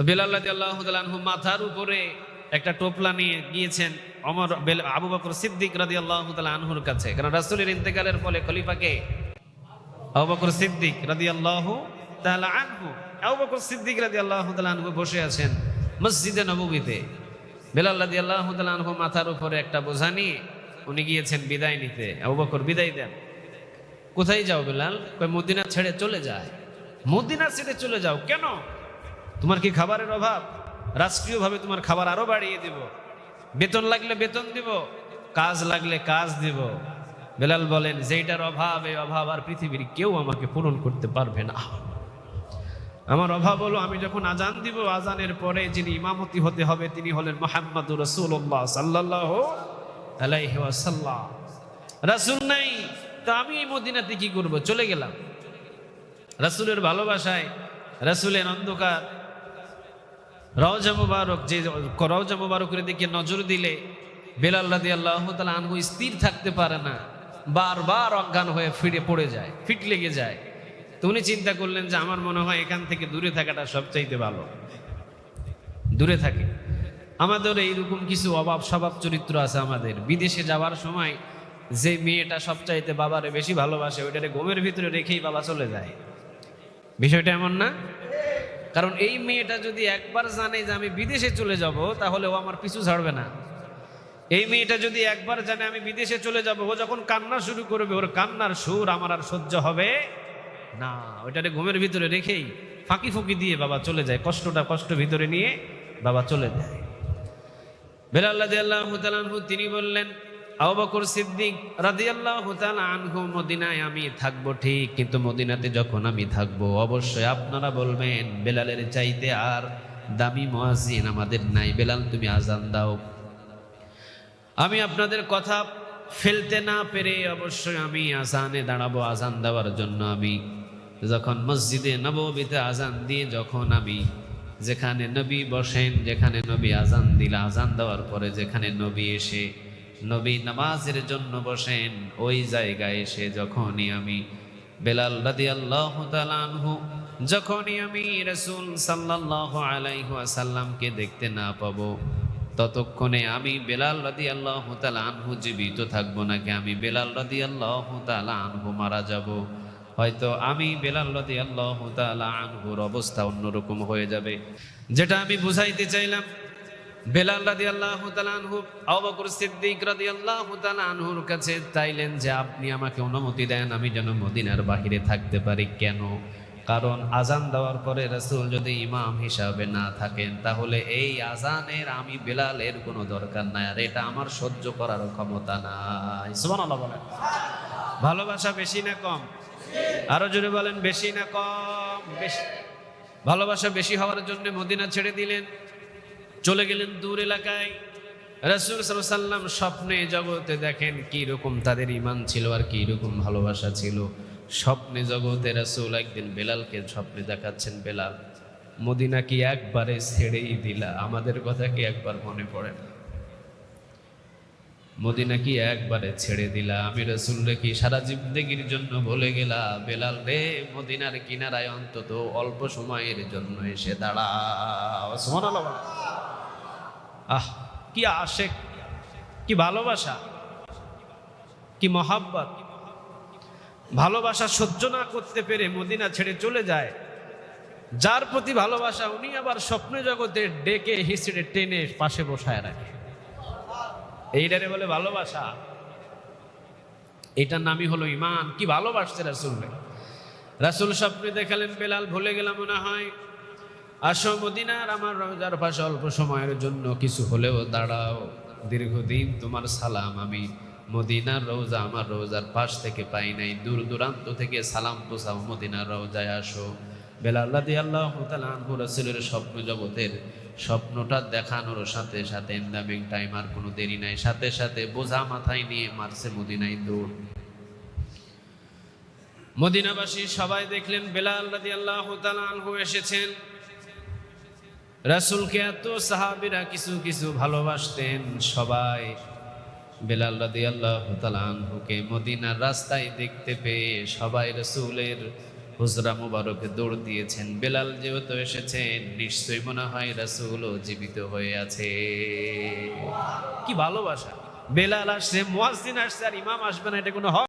তো বেলাল রাদিয়াল্লাহু তাআলা আনহু মাথার উপরে একটা টোপলা নিয়ে গিয়েছেন আবু বকর সিদ্দিক রাদিয়াল্লাহু তাআলা আনহুর কাছে, কারণ রাসূলের ইন্তেকালের ফলে খলিফাকে আবু বকর সিদ্দিক রাদিয়াল্লাহু তাআলা আনহু। আবু বকর সিদ্দিক রাদিয়াল্লাহু তাআলা আনহু বসে আছেন মসজিদে নববীতে। বেলাল রাদিয়াল্লাহু তাআলা আনহু মাথার উপরে একটা বোঝা নিয়ে উনি গিয়েছেন বিদায় নিতে। আবু বকর বিদায় দেন। কোথায় যাও বেলাল? কয় মদিনা ছেড়ে চলে যায়। মদিনা ছেড়ে চলে যাও কেন? তোমার কি খাবারের অভাব? রাষ্ট্রীয়ভাবে তোমার খাবার আরো বাড়িয়ে দিব, বেতন লাগলে বেতন দিব, কাজ লাগলে কাজ দিব। বেলাল বলেন, যেটার অভাব, এই অভাব আর পৃথিবীর কেউ আমাকে পূরণ করতে পারবে না। আমার অভাব হলো আমি যখন আজান দিব, আজানের পরে যিনি ইমামতি হতে হবে তিনি হলেন মুহাম্মদুর রাসূলুল্লাহ সাল্লাল্লাহু আলাইহি ওয়াসাল্লাম। রাসূল নাই তো আমি এই মদিনাতে কি করব? চলে গেলাম। রাসূলের ভালোবাসায়, রাসূলের অন্ধকার রওজা মুবারক, যে রওজা মুবারকের দিকে নজর দিলে বেলাল রাদিয়াল্লাহু তাআলা আনহু স্থির থাকতে পারে না, বারবার অজ্ঞান হয়ে ফিরে পড়ে যায়, ফিট লেগে যায়। তো উনি চিন্তা করলেন যে আমার মনে হয় এখান থেকে দূরে থাকাটা সবচাইতে ভালো, দূরে থাকে। আমাদের এইরকম কিছু অভাব স্বভাব চরিত্র আছে আমাদের। বিদেশে যাওয়ার সময় যে মেয়েটা সবচাইতে বাবারে বেশি ভালোবাসে, ওইটারে ঘুমের ভিতরে রেখেই বাবা চলে যায়। বিষয়টা এমন না? কারণ এই মেয়েটা যদি একবার জানে যে আমি বিদেশে চলে যাব, তাহলে ও আমার পিছু ছাড়বে না। এই মেয়েটা যদি একবার জানে আমি বিদেশে চলে যাব, ও যখন কান্না শুরু করবে, ওর কান্নার সুর আমার আর সহ্য হবে না। ওইটারে ঘুমের ভিতরে রেখেই ফাঁকি ফুঁকি দিয়ে বাবা চলে যায়, কষ্ট ভিতরে নিয়ে বাবা চলে যায়। বেলাল রাদিয়াল্লাহু তাআলা আনহু তিনি বললেন, আবু বকর সিদ্দিক রাদিয়াল্লাহু তাআলা আনহু, মদিনায় আমি থাকবো ঠিক, কিন্তু মদিনাতে যখন আমি থাকবো অবশ্যই আপনারা বলবেন বেলালের চাইতে আর দামি মুয়াজ্জিন আমাদের নাই। বেলাল তুমি আজান দাও। আমি আপনাদের কথা ফেলতে না পেরে অবশ্যই আমি আজানে দাঁড়াবো। আজান দেওয়ার জন্য আমি যখন মসজিদে নববীতে আজান দিয়ে, যখন আমি যেখানে নবী বসেন, যেখানে নবী আজান দিলে, আজান দেওয়ার পরে যেখানে নবী এসে নবী নামাজের জন্য বসেন, ওই জায়গায় এসে যখনই আমি বেলাল রাদিয়াল্লাহু তাআলা আনহু, যখনই আমি রাসূল সাল্লাল্লাহু আলাইহি ওয়াসাল্লামকে দেখতে না পাবো, ততক্ষণে আমি বেলাল রাদিয়াল্লাহু তাআলা আনহু জীবিত থাকবো নাকি আমি বেলাল রাদিয়াল্লাহু তাআলা আনহু মারা যাব। হয়তো আমি বেলাল রাদিয়াল্লাহু তাআলা আনহুর অবস্থা অন্যরকম হয়ে যাবে। যেটা আমি বুঝাইতে চাইলাম, বেলাল রাদিয়াল্লাহু তাআলা আনহু আবু বকর সিদ্দিক রাদিয়াল্লাহু তাআলা আনহুর কাছে চাইলেন যে আপনি আমাকে অনুমতি দেন আমি যেন মদিনার বাহিরে থাকতে পারি। কেন? কারণ আজান দেওয়ার পরে রাসূল যদি ইমাম হিসাবে না থাকেন, তাহলে এই আজানের আমি বেলালের কোনো দরকার নাই, আর এটা আমার সহ্য করার ক্ষমতা নাই। সুবহানাল্লাহ বলেন। ভালোবাসা বেশি না কম? আরো জোরে বলেন, বেশি না কম? বেশি। ভালোবাসা বেশি হওয়ার জন্য মদিনা ছেড়ে দিলেন, চলে গেলেন দূর এলাকায়। রাসূল সাল্লাল্লাহু আলাইহি ওয়াসাল্লাম স্বপ্নে জগতে দেখেন কি রকম তাদের ঈমান ছিল আর কি রকম ভালোবাসা ছিল। স্বপ্নে জগতে রাসূল একদিন বেলালকে স্বপ্নে দেখাচ্ছেন, বেলাল মদিনা কি একবারে ছেড়েই দিলা? আমাদের কথা কি একবার মনে পড়ে না? মদিনা কি একবারে ছেড়ে দিলা? আমি রাসূলরে কি সারা জিন্দেগির জন্য ভুলে গেলা? বেলাল রে, মদিনার কিনারায় অন্তত অল্প সময়ের জন্য এসে দাঁড়াও। সুবহানাল্লাহ। আহ, কি আশেক, কি ভালোবাসা, কি মহাব্বত! ভালোবাসা সহ্য না করতে পেরে মদিনা ছেড়ে চলে যায়। যার প্রতি ভালোবাসা, উনি আবার স্বপ্ন জগতে ডেকে হিসেবে টেনে পাশে বসায় রাখে। এইটারে বলে ভালোবাসা। এটার নামই হলো ঈমান। কি ভালোবাসতে রাসূল। রাসূল স্বপ্নে দেখালেন, বেলাল ভুলে গেলাম মনে হয়, আসো মদিনার আমার রওজার পাশে অল্প সময়ের জন্য কিছু হলেও দাঁড়াও। দীর্ঘদিন তোমার সালাম আমি মদিনার রওজা, আমার রওজার পাশ থেকে পাই নাই, দূর দূরান্ত থেকে সালাম পোছাও, মদিনার রওজায় আসো। বেলাল রাদিয়াল্লাহু তাআলা আনহু রাসূলের স্বপ্ন জগতের স্বপ্নটা দেখানোর সাথে সাথে এন্ডামিং টাইম আর কোনো দেরি নাই, সাথে সাথে বোঝা মাথায় নিয়ে মারছে মদিনায় দৌড়। মদিনাবাসী সবাই দেখলেন বেলাল রাদিয়াল্লাহু তাআলা আনহু এসেছেন। রাসূলকে এত সাহাবীরা কিছু কিছু ভালোবাসতেন, সবাই বেলাল রাদিয়াল্লাহু তাআলা আনহুকে মদিনার রাস্তায় দেখতে পেয়ে সবাই রাসূলের হুজরা মুবারকে দৌড় দিয়েছেন। বেলাল যেহেতু এসেছেন, নিশ্চয়ই মনে হয় রাসূলও জীবিত হয়ে আছে। কি ভালোবাসা! বেলাল আসছে, মুয়াজ্জিন আসছে, আর ইমাম আসবে না, এটা কোনো